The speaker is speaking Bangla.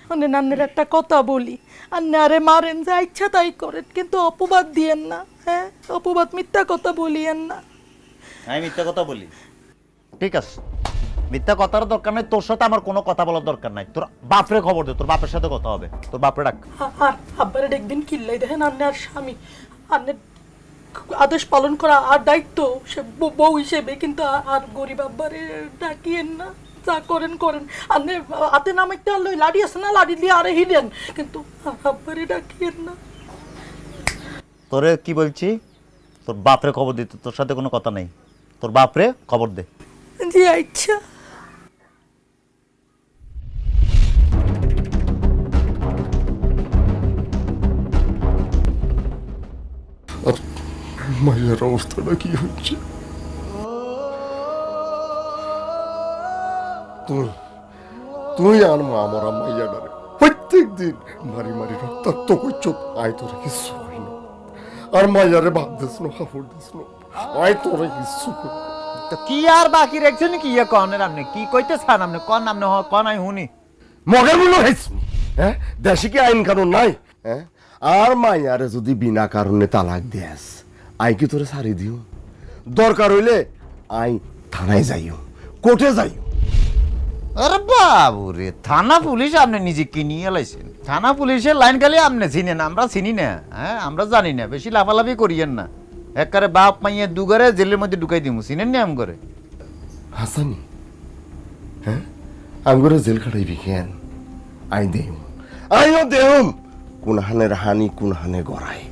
মানে নান্নের একটা কথা বলি, আন্নে আরে মারেন যা ইচ্ছা তাই করেন, কিন্তু অপবাদ দিয়েন না। হ্যাঁ, অপবাদ মিথ্যা কথা বলিয়েন না। আমি মিথ্যা কথা বলি? ঠিক আছে, মিথ্যা কথার দরকার নাই, তোর সাথে আমার কোনো কথা বলার দরকার নাই। তোর বাপরে খবর দে, তোর বাপের সাথে কথা হবে। তোর বাপরে ডাক। আর আব্বারে দেখবেন কিল্লাই দেখেন, আন্নে আর স্বামী, আন্নের আদেশ পালন করা আর দায়িত্ব সে বউ হিসেবে, কিন্তু আর গরিব আব্বারে ডাকিয়েন না। যা করেন করেন, আন্নে হাতে নাম একটা লাড়ি আছে না, লাড়ি দিয়ে আরে হিডেন, কিন্তু আব্বারে ডাকিয়েন না। তোরে কি বলছি, তোর বাপরে খবর দিতে, তোর সাথে কোনো কথা নেই। তোর বাপরে খবর দে। জি আচ্ছা। আর মায়ের অবস্থাটা কি হচ্ছে? তুই আর মা মরা মাইয়াডারে প্রত্যেক দিন মারি মারি রক্তাক্ত করছ। আয় তোরে কিছু হয় না, আর মাইয়ারে ভাব দিস না, কাপড় দিস না, আয় তোরে কিছু করি। তো কি আর বাকি রাখছেন কি কনের? আপনি কি কইতে চান? আপনি কন, আপনি কন, আমি শুনি। মগের মূল্য হয়েছে, হ্যাঁ? দেশে কি আইন কানুন নাই? হ্যাঁ, আর মাইয়ারে যদি বিনা কারণে তালাক দিয়াস, আই কি তোরে সারি দিও? দরকার হইলে আই থানায় যাইও, কোর্টে যাইও। আরে বাবু রে, থানা পুলিশ আপনি নিজে কিনিয়ে লাইছেন? থানা পুলিশের লাইন খালি আপনি চিনেন, আমরা চিনি না। হ্যাঁ, আমরা জানি না। বেশি লাফালাফি করিয়েন না। একবারে বাপ মাইয়া দুগারে জেলের মধ্যে ঢুকাই দিমু, চিনেন না? আম করে হাসানি, হ্যাঁ, আঙ্গুরে জেল খাটাইবি কেন? আই দেম, আইও দেম। কোন হানের হানি, কোন হানে গড়ায়।